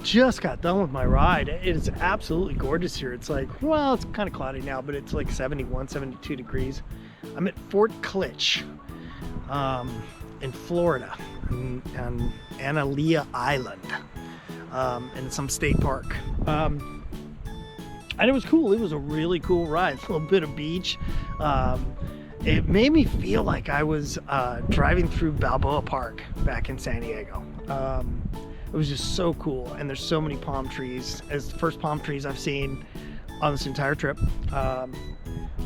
Just got done with my ride. It is absolutely gorgeous here. It's like, well, it's kind of cloudy now, but it's like 71, 72 degrees. I'm at Fort Klitsch in Florida, on Analia Island, in some state park. And it was cool. It was a really cool ride. A little bit of beach. It made me feel like I was driving through Balboa Park back in San Diego. It was just so cool, and there's so many palm trees. It's the first palm trees I've seen on this entire trip.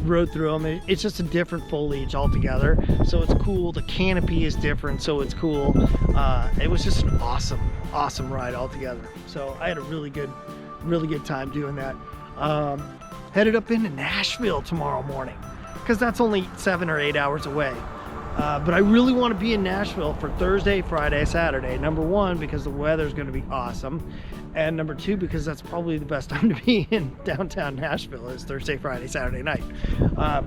Rode through them. It's just a different foliage altogether, so it's cool. The canopy is different, so it's cool. It was just an awesome ride altogether. So I had a really good time doing that. Headed up into Nashville tomorrow morning, because that's only 7 or 8 hours away. But I really want to be in Nashville for Thursday, Friday, Saturday. Number one, because the weather's going to be awesome. And number two, because that's probably the best time to be in downtown Nashville, is Thursday, Friday, Saturday night. So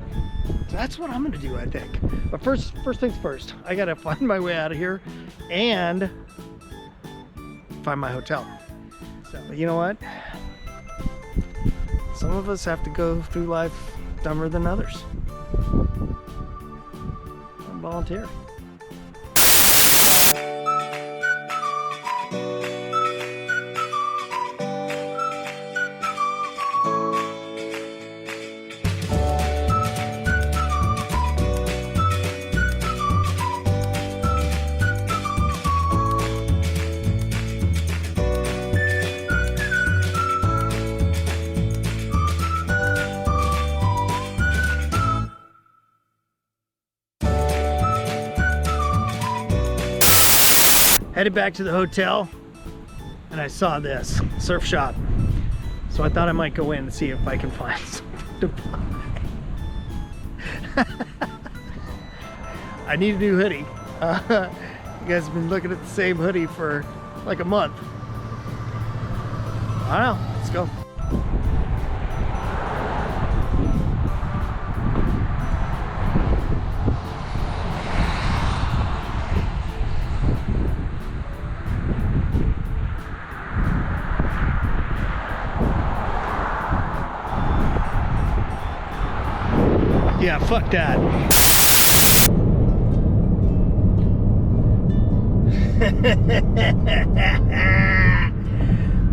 that's what I'm going to do, I think. But first things first, I got to find my way out of here and find my hotel. So, you know what? Some of us have to go through life dumber than others. Volunteer. Headed back to the hotel, and I saw this surf shop, so I thought I might go in and see if I can find something to buy. I need a new hoodie. You guys have been looking at the same hoodie for like a month. I don't know, let's go. Yeah, fuck that.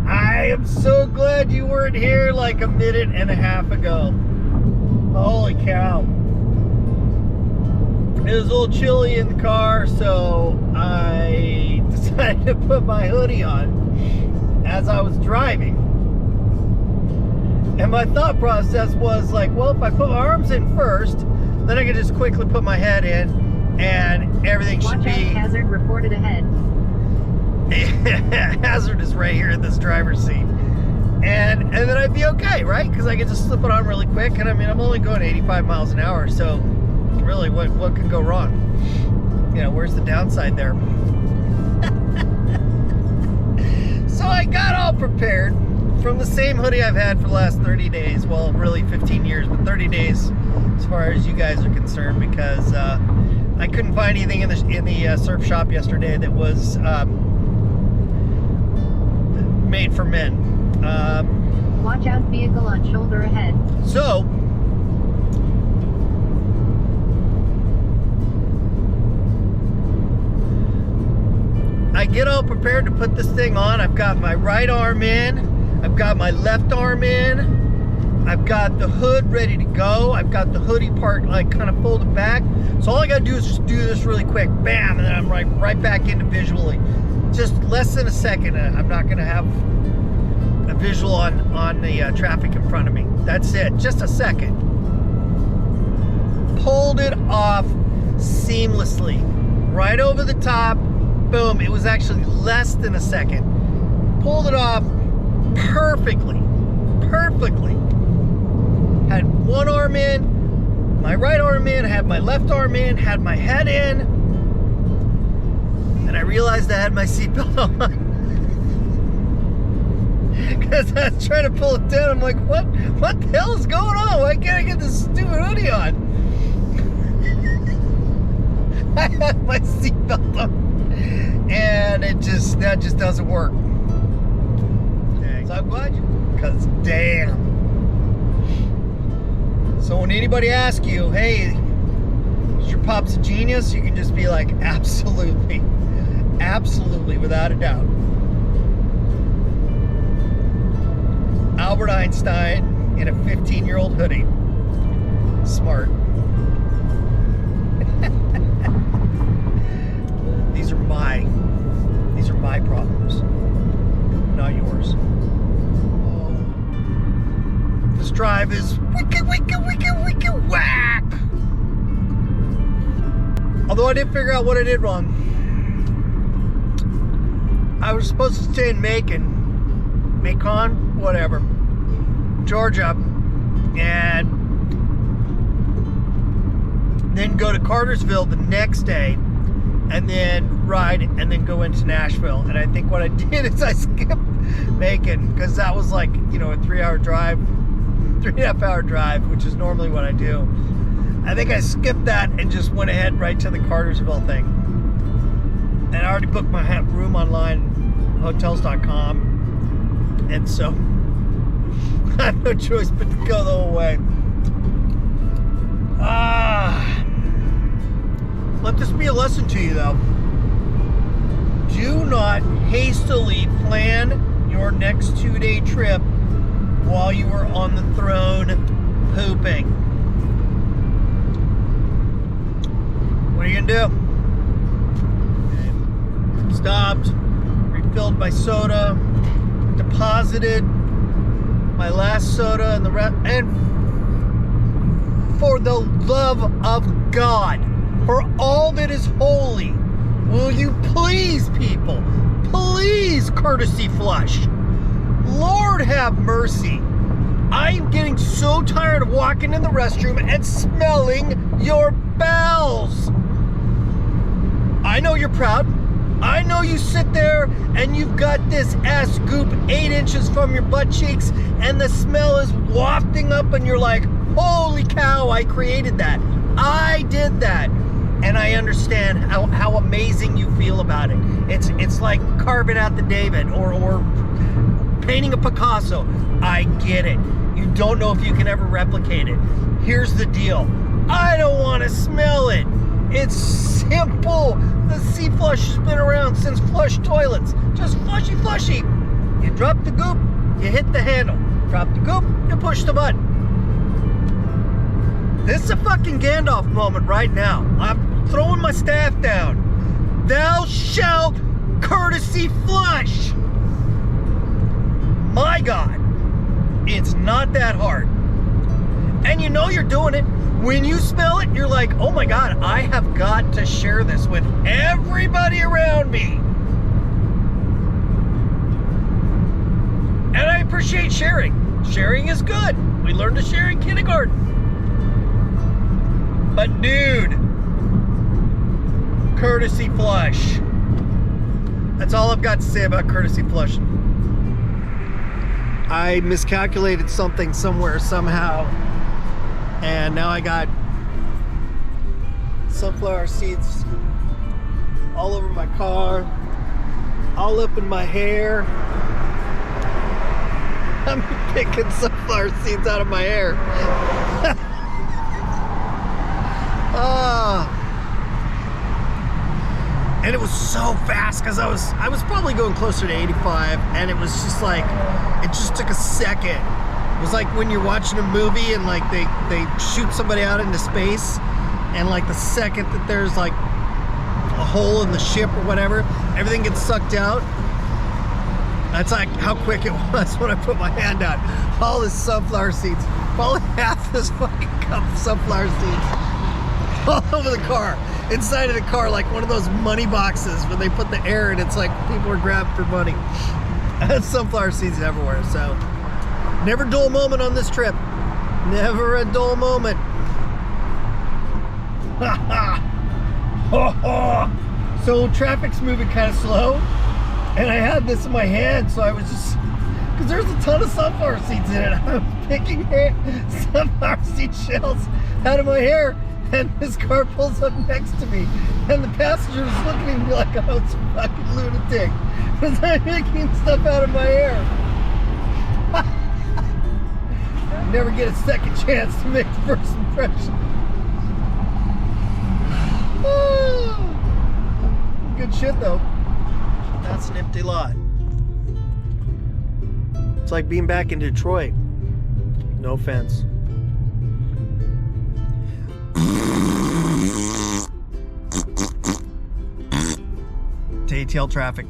I am so glad you weren't here like a minute and a half ago. Holy cow. It was a little chilly in the car, so I decided to put my hoodie on as I was driving. And my thought process was like, well, if I put my arms in first, then I can just quickly put my head in and everything should be... Watch out, hazard reported ahead. Hazard is right here in this driver's seat. And then I'd be okay, right? Because I can just slip it on really quick. And I mean, I'm only going 85 miles an hour, so really, what could go wrong? You know, where's the downside there? So I got all prepared from the same hoodie I've had for the last 30 days. Well, really 15 years, but 30 days as far as you guys are concerned, because I couldn't find anything in the surf shop yesterday that was made for men. Watch out, vehicle on shoulder ahead. So I get all prepared to put this thing on. I've got my right arm in. I've got my left arm in. I've got the hood ready to go. I've got the hoodie part like kind of folded back. So all I gotta do is just do this really quick, bam, and then I'm right back into visually. Just less than a second. I'm not gonna have a visual on the traffic in front of me. That's it, just a second. Pulled it off seamlessly, right over the top. Boom, it was actually less than a second. Pulled it off perfectly. Had one arm in, my right arm in, had my left arm in, had my head in, and I realized I had my seatbelt on. Because I was trying to pull it down. I'm like, what the hell is going on? Why can't I get this stupid hoodie on? I had my seatbelt on, and that just doesn't work. So I'm glad you, because damn. So when anybody asks you, hey, is your pops a genius? You can just be like, absolutely. Absolutely, without a doubt. Albert Einstein in a 15-year-old hoodie. Smart. These are my problems, not yours. Oh. This drive is wicked whack. Although I did figure out what I did wrong. I was supposed to stay in Macon, whatever, Georgia, and then go to Cartersville the next day, and then ride, and then go into Nashville. And I think what I did is I skipped Macon, because that was like, you know, a 3-hour drive, 3.5 hour drive, which is normally what I do. I think I skipped that and just went ahead right to the Cartersville thing. And I already booked my room online, hotels.com, and so I have no choice but to go the whole way. Let this be a lesson to you, though. Do not hastily plan your next 2-day trip while you are on the throne pooping. What are you gonna do? Stopped, refilled my soda, deposited my last soda and the rest, and for the love of God, for all that is holy, will you please, people, please courtesy flush. Lord have mercy. I'm getting so tired of walking in the restroom and smelling your bowels. I know you're proud. I know you sit there and you've got this ass goop 8 inches from your butt cheeks and the smell is wafting up and you're like, holy cow, I created that. I did that. And I understand how amazing you feel about it. It's like carving out the David or painting a Picasso. I get it. You don't know if you can ever replicate it. Here's the deal. I don't want to smell it. It's simple. The C-Flush has been around since flush toilets. Just flushy. You drop the goop, you hit the handle. Drop the goop, you push the button. This is a fucking Gandalf moment right now. I'm throwing my staff down. Thou shalt courtesy flush. My God, it's not that hard. And you know you're doing it. When you smell it, you're like, oh my God, I have got to share this with everybody around me. And I appreciate sharing. Sharing is good. We learned to share in kindergarten. But dude, courtesy flush. That's all I've got to say about courtesy flushing. I miscalculated something somewhere, somehow, and now I got sunflower seeds all over my car, all up in my hair. I'm picking sunflower seeds out of my hair. And it was so fast because I was probably going closer to 85, and it was just like, it just took a second. It was like when you're watching a movie and like they shoot somebody out into space, and like the second that there's like a hole in the ship or whatever, everything gets sucked out. That's like how quick it was when I put my hand out. All this sunflower seeds, probably half this fucking cup of sunflower seeds all over the car, inside of the car, like one of those money boxes where they put the air and it's like people are grabbing for money. Sunflower seeds everywhere. So never a dull moment on this trip. Never a dull moment. So traffic's moving kind of slow, and I had this in my hand, so I was just, because there's a ton of sunflower seeds in it, I'm picking sunflower seed shells out of my hair, and this car pulls up next to me, and the passenger is looking at me like I was a fucking lunatic because I'm picking stuff out of my hair. never get a second chance to make the first impression. Good shit though. That's an empty lot. It's like being back in Detroit. No offense. To ATL traffic.